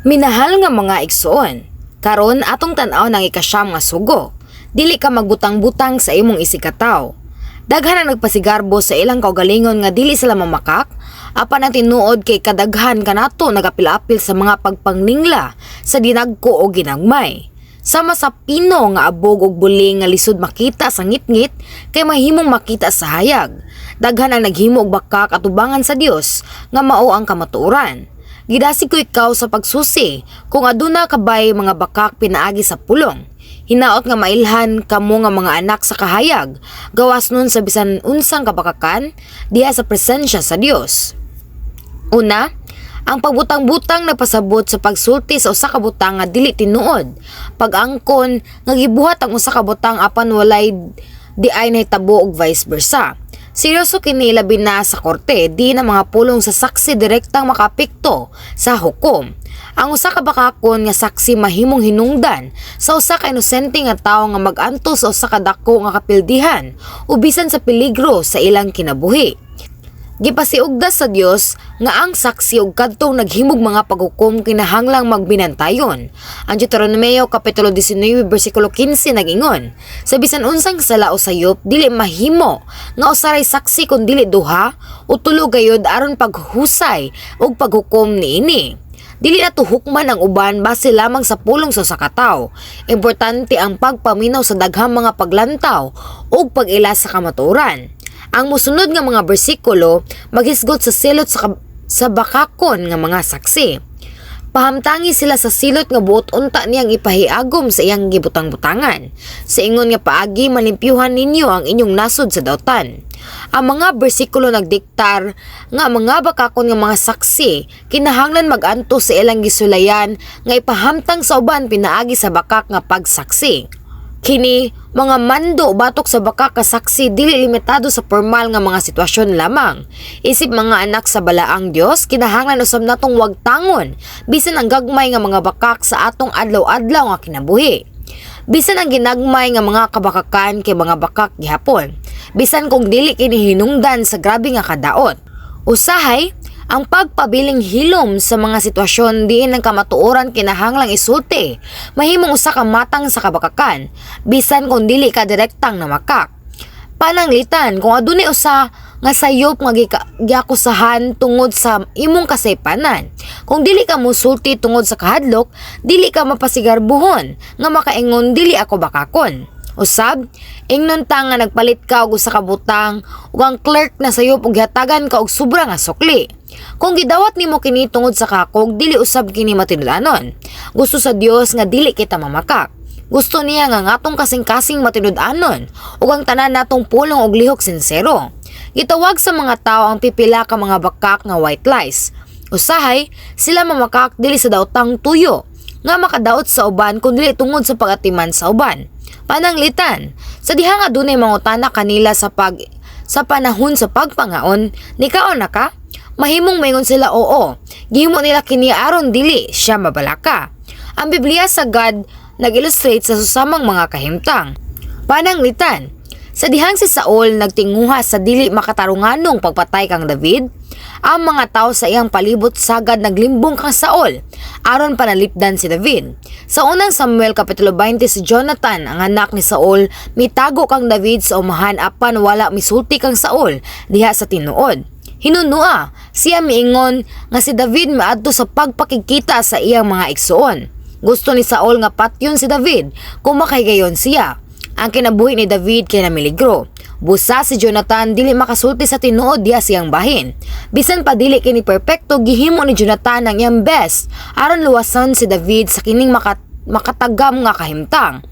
Minahal nga mga igsoon, karon atong tan-aw ng ikasyam nga sugo. Dili ka magbutang-butang sa imong isikataw. Daghan ang nagpasigarbo sa ilang kaugalingon nga dili sila mamakak, apan ang tinuod kay kadaghan kanato nagapil-apil sa mga pagpangningla sa dinagko o ginagmay. Sama sa pino nga abog og buling nga lisod makita sa ngit-ngit kay mahimong makita sa hayag. Daghan ang naghimo og bakak atubangan sa Dios nga mao ang kamatuoran. Gidasig ko ikaw sa pagsusi kung aduna kabay mga bakak pinaagi sa pulong. Hinaot nga mailhan kamo nga mga anak sa kahayag, gawas nun sa bisan unsang kabakakan diha sa presensya sa Dios. Una, ang pagbutang-butang nagpasabot sa pagsulti sa usa ka butang nga dili tinuod. Pag-angkon nga gibuhat ang usa ka butang apan walay di ay nahitabo og vice versa. Seryoso kini labi na sa korte, di na mga pulong sa saksi direktang makapikto sa hukom. Ang usa ka bakakon nga saksi mahimong hinungdan sa usa ka inosente nga tawo nga mag-anto sa usa ka dako nga kapildihan o bisan sa peligro sa ilang kinabuhi. Gipasiugda sa Dios nga ang saksi ug kadtong naghimog mga paghukom kinahanglang magbinantayon. Ang Deuteronomio kapitulo 19 bersikulo 15 nagingon, sa bisan unsang sala o sayop dili mahimo nga usaray saksi kun dili duha o tulo gayud aron paghusay ug paghukom niini. Dili na tuhukman ang uban base lamang sa pulong sa sakataw. Importante ang pagpaminaw sa daghang mga paglantaw ug pag-ila sa kamatuoran. Ang musunod nga mga bersikulo maghisgot sa silot sa bakakon nga mga saksi. Pahamtangi sila sa silot nga buot unta niyang ipahiagom sa iyang gibutang-butangan. Sa ingon nga paagi malimpyuhan ninyo ang inyong nasod sa dautan. Ang mga bersikulo nagdiktar nga mga bakakon nga mga saksi kinahanglan mag-anto sa ilang gisulayan nga ipahamtang sa uban pinaagi sa bakak nga pagsaksi. Kini mga mando batok sa bakak ka saksi dili limitado sa formal nga mga sitwasyon lamang. Isip mga anak sa balaang Dios, kinahanglan usab natong wag tangon bisan ang gagmay nga mga bakak sa atong adlaw-adlaw nga kinabuhi. Bisan ang ginagmay nga mga kabakakan kay mga bakak gihapon. Bisan kung dili kini hinungdan sa grabe nga kadaot. Usahay ang pagpabiling hilom sa mga sitwasyon diin ang kamatuoran kinahanglang isulti. Mahimong usa ka matang sa kabakakan, bisan kung dili ka direktang namakak. Pananglitan kung adunay usa nga sayop nga giakusahan tungod sa imong kasaypanan. Kung dili ka musulti tungod sa kahadlok, dili ka mapasigarbuhon nga makaingon dili ako bakakon. Usab, ingnon ta nga nagpalit ka og usa ka butang ug ang clerk na sayop og gihatagan ka og sobra nga sukli. Kung gidawat nimo kini tungod sa kakog, dili usab kini matinud-anon. Gusto sa Dios nga dili kita mamakak. Gusto niya nga ngatong kasing-kasing matinud-anon ug ang tanan natong pulong og lihok sincero. Gitawag sa mga tawo ang pipila ka mga bakak nga white lies. Usahay, sila mamakak dili sa daotang tuyo nga makadaot sa uban kun dili tungod sa pagatiman sa uban. Pananglitan, sa diha nga dunay mangutana kanila sa panahon sa pagpangaon, nikaon na ka? Mahimong maingon sila oo. Gihimo nila kini aron dili siya mabalaka. Ang Biblia sagad nag-illustrate sa susamang mga kahimtang. Pananglitan, sa dihang si Saul nagtinguha sa dili makatarunganong pagpatay kang David, ang mga tao sa iyang palibot sagad naglimbong kang Saul aron panalipdan si David. Sa unang Samuel kapitulo 20 si Jonathan ang anak ni Saul mitago kang David sa umahan apan wala misulti kang Saul diha sa tinuod. Hinunua siya miingon nga si David maadto sa pagpakikita sa iyang mga igsoon. Gusto ni Saul nga patyon si David kung makaygayon siya. Ang kinabuhi ni David kay namiligro. Busa si Jonathan dili makasulti sa tinuod diha siyang bahin. Bisan pa dili kini perpekto, gihimo ni Jonathan ang iyang best aron luwason si David sa kining makatagam nga kahimtang.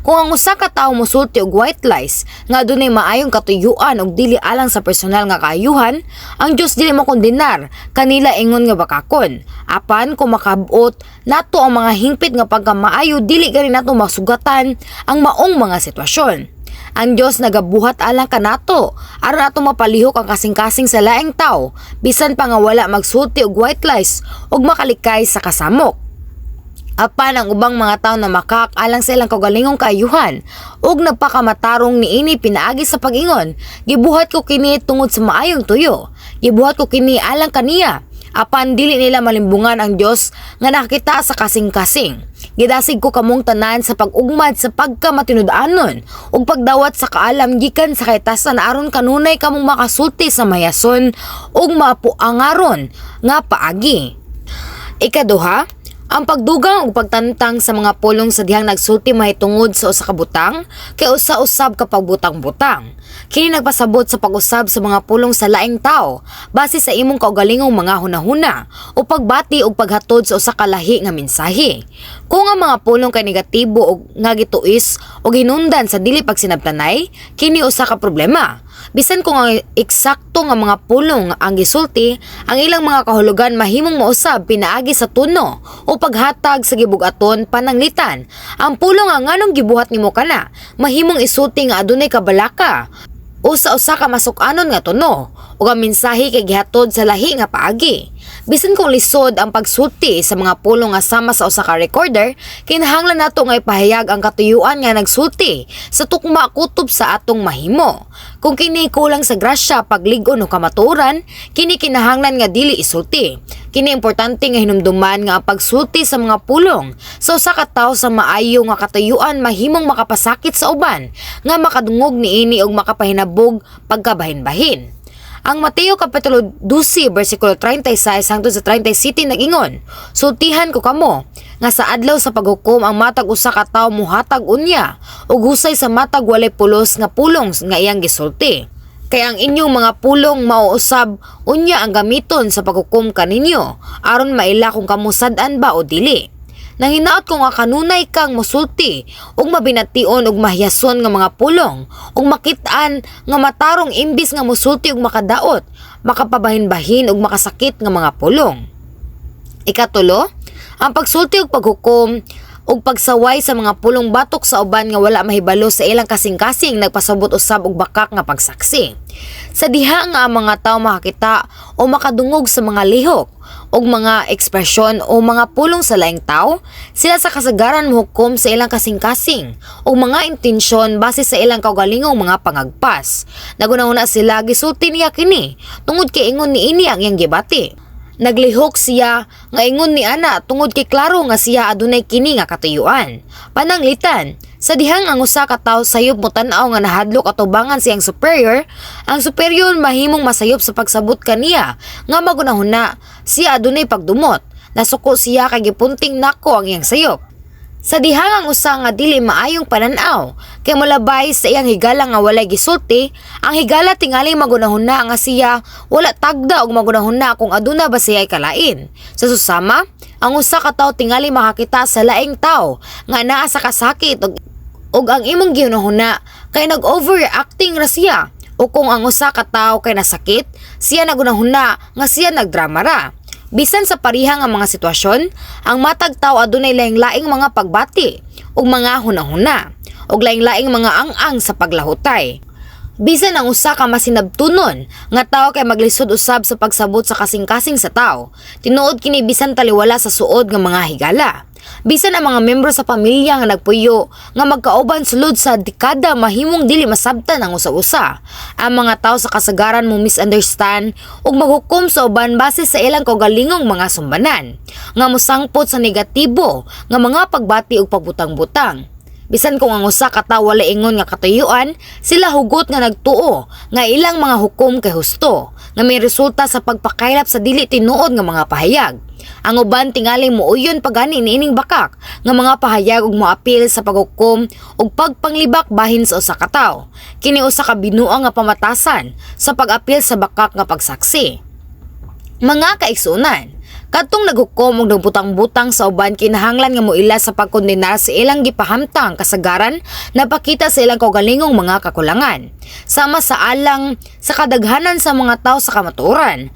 Kung ang usa ka tawo mosulti og white lies nga adunay maayong katuyuan og dili alang sa personal nga kaayuhan, ang Dios dili mo kondenar kanila ingon nga bakakon. Apan kung makabot nato ang mga hingpit nga pagkamaayo, dili gani nato masugatan ang maong mga sitwasyon. Ang Dios nagabuhat alang kanato aron nato mapalihok ang kasing-kasing sa laing tawo bisan pa nga wala magsulti og white lies ug makalikay sa kasamok. Apan ang ubang mga tao na makakalang sa ilang kaugalingong kaayuhan ug nagpakamatarong niini pinaagi sa pag-ingon, gibuhat ko kini tungod sa maayong tuyo. Gibuhat ko kini alang kaniya Apan dili nila malimbungan ang Dios nga nakakita sa kasing-kasing. Gidasig ko kamong tanan sa pag-ugmad sa pagkamatinud-anon ug pagdawat sa kaalam gikan sa kaitasan aron kanunay kamong makasulti sa mayason ug maapuangaron nga paagi. Ikaduha, ang pagdugang ug pagtantang sa mga pulong sa dihang nagsulti mahitungod sa usa ka butang kay usa-usab kapag butang-butang. Kini nagpasabot sa pag-usab sa mga pulong sa laing tao base sa imong kaugalingong mga hunahuna o pagbati ug paghatod sa usa ka lahi nga mensahe. Kung ang mga pulong kay negatibo o nga gituis o ginundan sa dili pagsinabtanay, kini usa ka problema. Bisan kung ang eksakto nga mga pulong ang gisulti, ang ilang mga kahulugan mahimong mausab pinaagi sa tuno o paghatag sa gibugaton pananglitan. Ang pulong nga nganong gibuhat nimo kana, mahimong isulti nga adunay kabalaka o sa usa ka masuk-anon nga tuno o ang mensahe kay gihatod sa lahi nga paagi. Bisan kung lisod ang pagsulti sa mga pulong nga sama sa usa ka recorder, kinahanglan nato nga ipahayag ang katuyuan nga nagsulti sa tukma kutob sa atong mahimo. Kung kini kulang sa grasya, paglig-on o kamatuoran, kini kinahanglan nga dili isulti. Kini importante nga hinumduman nga ang pagsulti sa mga pulong sa usa ka tawo sa maayo nga katuyuan mahimong makapasakit sa uban nga makadungog niini og makapahinabog pagkabahin-bahin. Ang Mateo Kapitulo 12, versikulo 36 hangtod sa 37 nag-ingon, sultihan ko kamo, nga sa adlaw sa paghukom ang matag usa ka tawo muhatag unya, ug husay sa matag walay pulos nga pulong nga iyang gisulti. Kaya ang inyong mga pulong mauusab unya ang gamiton sa paghukom kaninyo, aron maila kung kamusad-an ba o dili. Nanginaot ko nga kanunay kang mosulti ug mabination ug mahiyason nga mga pulong ug makit-an nga matarong imbis nga mosulti ug makadaot, makapabahin-bahin ug makasakit nga mga pulong. Ikatulo, ang pagsulti ug paghukom ug pagsaway sa mga pulong batok sa uban nga wala mahibalo sa ilang kasing-kasing nagpasabot usab og bakak nga pagsaksi. Sa diha nga ang mga tawo makakita o makadungog sa mga lihok og mga ekspresyon o mga pulong sa laing tao, sila sa kasagaran mohukom sa ilang kasing-kasing o mga intensyon base sa ilang kaugalingong mga pangagpas. Nagunahuna sila gisulti niya kini tungod kay ingon niini ang iyang gibati. Naglihok siya nga ingon ni ana tungod kay klaro nga siya adunay kini nga katuyuan. Pananglitan, sa dihang ang usa ka tawo sayop mo tan-aw nga nahadlok atubangan siyang superior, ang superior mahimong masayop sa pagsabot kaniya nga magunahuna siya adunay pagdumot. Nasuko siya kay gipunting nako ang iyang sayop. Sa dihang ang usa nga dili maayong pananaw, kay molabay sa iyang higala nga walay gisulti, ang higala tingali magunahuna nga siya wala tagda og magunahuna kung aduna ba siya kalain. Sa susama, ang usa ka tawo tingali makakita sa laing tawo nga naa sa kasakit og ang imong ginahuna kay nag-overreacting ra siya, o kung ang usa ka tawo kay nasakit, siya nagunahuna nga siya nagdrama ra. Bisan sa pariha nga mga sitwasyon, ang matag tawo adunay laing-laing mga pagbati ug mga hunahuna ug laing-laing mga ang-ang sa paglahutay. Bisan ang usa ka masinabtunon nga tawo kay maglisod usab sa pagsabot sa kasing-kasing sa tawo, tinuod kini bisan taliwala sa suod nga mga higala. Bisan ang mga membro sa pamilya nga nagpuyo nga magkauban sulod sa dekada mahimong dili masabtan ang usa-usa. Ang mga tawo sa kasagaran mo misunderstand ug maghukom sa uban base sa ilang kaugalingong mga sumbanan nga mosangpot sa negatibo nga mga pagbati ug pagbutang-butang. Bisan kung ang usa ka tawo wala ingon nga katuyuan, sila hugot nga nagtuo nga ilang mga hukom kay husto nga may resulta sa pagpakaylap sa dili tinuod nga mga pahayag. Ang uban tingali muuyon pagani niining bakak nga mga pahayag ug moapil sa paghukom ug pagpanglibak bahin sa usa ka tawo. Kini usa ka binuang nga pamatasan sa pag-apil sa bakak nga pagsaksi. Mga kaigsunan, kadtong naghukom ug nagbutang-butang sa uban kinahanglan nga moila sa pagkondenar sa ilang gipahamtang kasagaran napakita sa ilang kaugalingong mga kakulangan. Sama sa alang sa kadaghanan sa mga tawo sa kamatuoran.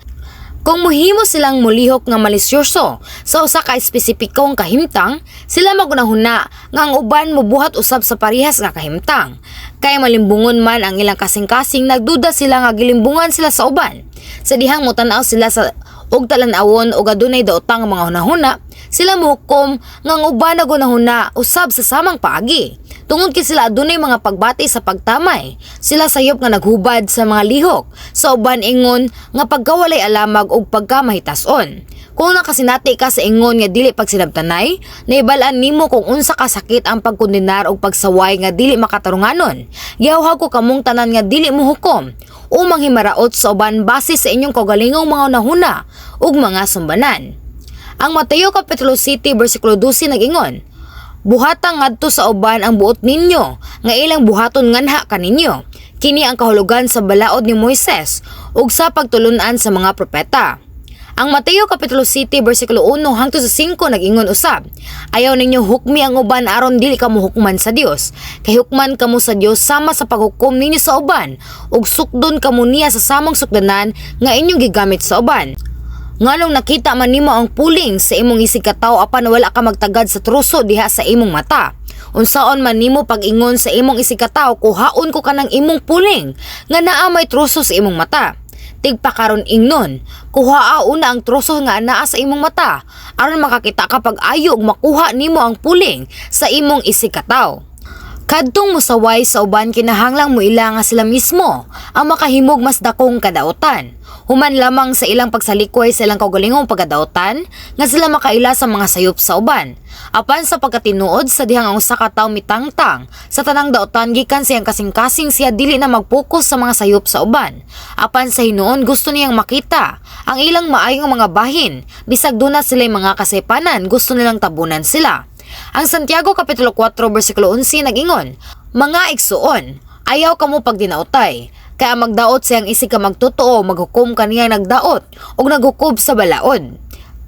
Kung muhimo silang mulihok nga malisyoso sa usa ka espesipikong kahimtang, sila magunahuna nga ang uban mobuhat usab sa parehas nga kahimtang. Kay malimbungon man ang ilang kasing-kasing, nagduda sila nga gilimbungan sila sa uban. Sa dihang motanaw sila sa og talan-awon og adunay daotang mga hunahuna, sila mohukom nga ang uban na gunahuna usab sa samang paagi. Tungod kay sila adunay mga pagbati sa pagtamay, sila sayop nga naghubad sa mga lihok, sa uban ingon nga pagkawalay alamag og pagkamahitason. Kung nakasinati ka sa ingon nga dili pagsinabtanay, naibalaan nimo kung unsa ka sakit ang pagkondenar og pagsaway nga dili makatarunganon. Gihawhag ko kamong tanan nga dili mohukom o manghimaraot sa uban base sa inyong kaugalingong mga nahuna ug mga sumbanan. Ang Mateo Kapitulo 7 versikulo 12 nag-ingon, buhatang ngadto sa uban ang buot ninyo, nga ilang buhaton nganha kaninyo. Kini ang kahulugan sa balaod ni Moises ug sa pagtulunan sa mga propeta. Ang Mateo Kapitulo 7 versikulo 1 hangtod sa 5 nag-ingon usab, ayaw ninyo hukmi ang uban aron dili kamo hukman sa Dios. Kay hukman kamo sa Dios sama sa paghukom ninyo sa uban ug sukdon kamo niya sa samang sukdanan nga inyong gigamit sa uban. Nganong nakita man nimo ang puling sa imong isig katawo apan wala ka magtagad sa truso diha sa imong mata. Unsaon man nimo pag-ingon sa imong isig katawo, kuhaon ko kanang imong puling nga naa may truso sa imong mata. Tigpakaron ingnon, kuhaa una ang troso nga anaa sa imong mata aron makakita ka pag ayo ug makuha nimo ang puling sa imong isig katawo. Kadtong musaway sa uban kinahanglang mo ila nga sila mismo ang makahimog mas dakong kadaotan. Human lamang sa ilang pagsalikoy sa ilang kaugalingong pagkadaotan nga sila makaila sa mga sayop sa uban. Apan sa pagkatinuod sa dihang ang usa ka tawo mitangtang sa tanang daotan gikan siyang kasing-kasing siya dili na mag-focus sa mga sayop sa uban. Apan sa hinuon gusto niyang makita ang ilang maayong mga bahin, bisag duna sila mga kasaypanan, gusto nilang tabunan sila. Ang Santiago Kapitulo 4 versikulo 11 nag-ingon, mga igsuon, ayaw kamo pagdinaotay, kaya magdaot siyang isig ka magtotoo, maghukom ka niya nagdaot o naghukom sa balaod.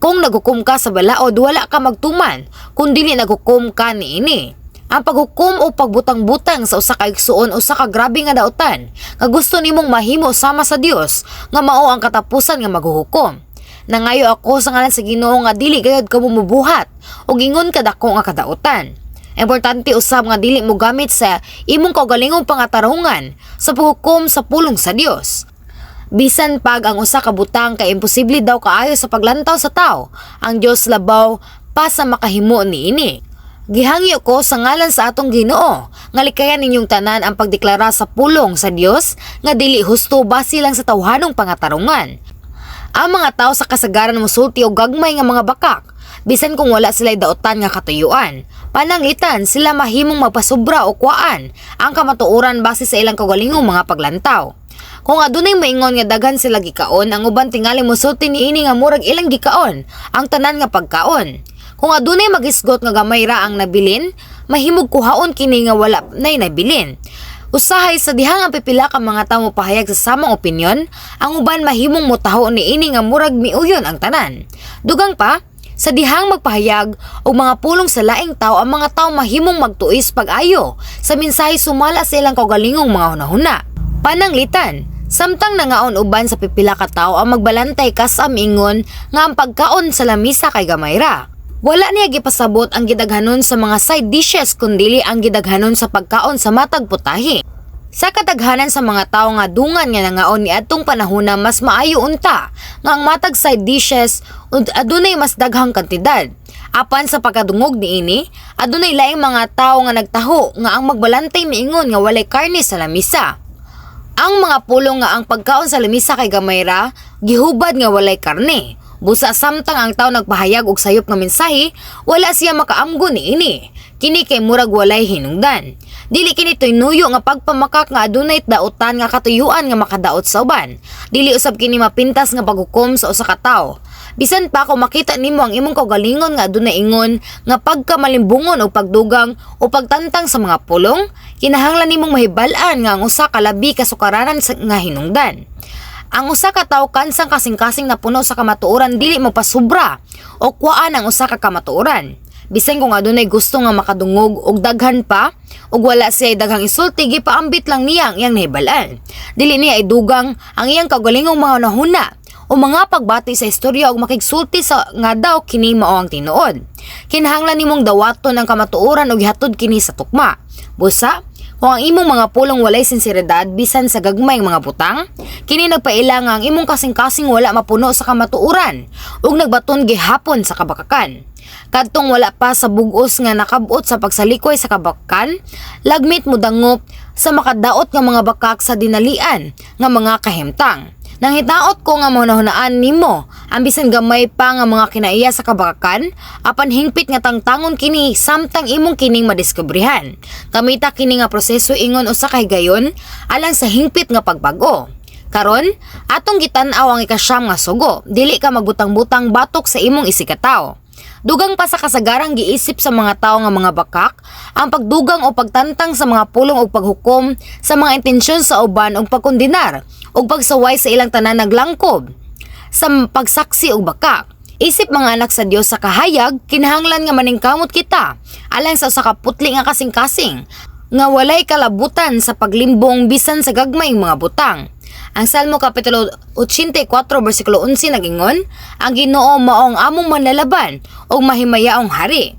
Kung naghukom ka sa balaod, wala ka magtuman, kung dili naghukom ka niini. Ang paghukom o pagbutang-butang sa usa ka igsuon usa ka grabe nga daotan, nga gusto nimong mahimo sama sa Dios, nga mao ang katapusan nga maghuhukom. Nangayo ako sa ngalan sa Ginoo nga dili gayud ka mubuhat o gingon ka dako nga kadaotan. Importante usab nga dili mo gamit sa imong kaugalingong pangatarungan sa paghukom sa pulong sa Dios. Bisan pag ang usa ka butang kay imposible daw kaayo sa paglantaw sa tao, ang Dios labaw pa sa makahimo niini. Gihangyo ko sa ngalan sa atong Ginoo nga likayan ninyong tanan ang pagdeklara sa pulong sa Dios nga dili husto base lang sa tawhanong pangatarungan. Ang mga tao sa kasagaran mosulti og gagmay nga mga bakak, bisan kung wala sila'y daotan nga katuyuan. Pananglitan sila mahimong magpasobra o kuaan ang kamatuoran base sa ilang kaugalingong mga paglantaw. Kung adunay moingon nga daghan sila gikaon, ang uban tingali mosulti niini nga murag ilang gikaon ang tanan nga pagkaon. Kung adunay magisgot nga gamay ra ang nabilin, mahimog kuhaon kini nga wala nay nabilin. Usahay sa dihang ang pipila ka mga tawo pahayag sa samang opinyon, ang uban mahimong motaho niini nga murag miuyon ang tanan. Dugang pa, sa dihang magpahayag og mga pulong sa laing tao, ang mga tao mahimong magtuis pag-ayo sa mensahe sumala sa ilang kaugalingong mga hunahuna. Pananglitan, samtang nangaon uban sa pipila ka tao ang magbalantay kas amingon nga ang pagkaon sa lamisa kay gamay ra. Wala niya gipasabot ang gidaghanon sa mga side dishes kundili ang gidaghanon sa pagkaon sa matag putahe. Sa kadaghanan sa mga tao nga dungan nga nangaon ni adtong panahona, mas maayo unta nga ang matag side dishes ug adunay mas daghang kantidad. Apan sa pagkadungog niini, adunay laing mga tao nga nagtaho nga ang magbalantay miingon nga walay karne sa lamisa. Ang mga pulong nga ang pagkaon sa lamisa kay gamay ra, gihubad nga walay karne. Busa samtang ang tao nagpahayag og sayop nga mensahe, wala siya makaamgo niini. Kini kay murag walay hinungdan. Dili kini tuynuyo nga pagpamakak nga adunay daotan nga katuyuan nga makadaot sa uban. Dili usab kini mapintas nga paghukom sa usa ka tawo. Bisan pa kung makita nimo ang imong kaugalingon nga adunay ingon nga pagkamalimbungon o pagdugang o pagtantang sa mga pulong, kinahanglan nimong mahibal-an nga ang usa ka labi kasukaranan nga hinungdan. Ang usa ka tawo kansang kasing-kasing na puno sa kamatuoran dili mo pasubra o kuwaan ang usa ka kamatuoran. Bisan kung adunay gusto nga makadungog og daghan pa ug wala siya daghang isulti, gipaambit lang niya ang iyang nahibalan. Dili niya idugang ang iyang kaugalingong mga nahuna o mga pagbati sa istorya ug makigsulti sa nga daw kini mao ang tinuod. Kinahanglan nimong dawaton ang kamatuoran ug ihatod kini sa tukma. Busa, O ang imong mga pulong walay sinseridad bisan sa gagmayng mga butang, kini nagpaila nga ang imong kasing-kasing wala mapuno sa kamatuoran ug nagbaton gihapon sa kabakakan. Kadtong wala pa sa bugos nga nakabot sa pagsalikoy sa kabakakan, lagmit mo dangop sa makadaot nga mga bakak sa dinalian nga mga kahimtang. Nang hitaot ko nga mahunahunaan nimo ang bisan gamay pa nga mga kinaiya sa kabakakan, apan hingpit nga tangtangon kini samtang imong kining madiskubrihan. Kamita kini nga proseso ingon usa ka higayon alang sa hingpit nga pagbago. Karon, atong gitan-aw ang ikasyam nga sugo, dili ka magbutang-butang batok sa imong isikataw. Dugang pa sa kasagarang giisip sa mga tao nga mga bakak, ang pagdugang o pagtantang sa mga pulong o paghukom sa mga intensyon sa uban o pagkondenar o pagsaway sa ilang tanan naglangkob sa pagsaksi o bakak. Isip mga anak sa Dios sa kahayag, kinahanglan nga maningkamot kita alang sa usa ka putli nga kasing-kasing nga walay kalabutan sa paglimbong bisan sa gagmayng mga butang. Ang Salmo Kapitulo 84 versikulo 11 nagingon, ang Ginoo maong among manlalaban o mahimayaong hari.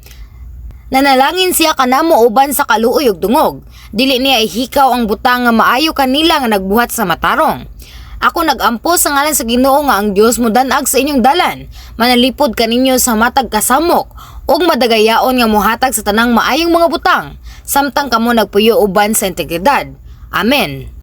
Nanalangin siya kanamo uban sa kaluoy ug dungog. Dili niya ihikaw ang butang nga maayo kanila nga nagbuhat sa matarong. Ako nagampo sa ngalan sa Ginoo nga ang Dios mo danag sa inyong dalan. Manalipod kaninyo sa matag kasamok ug madagayaon nga mohatag sa tanang maayong mga butang. Samtang kamo nagpuyo uban sa integridad. Amen.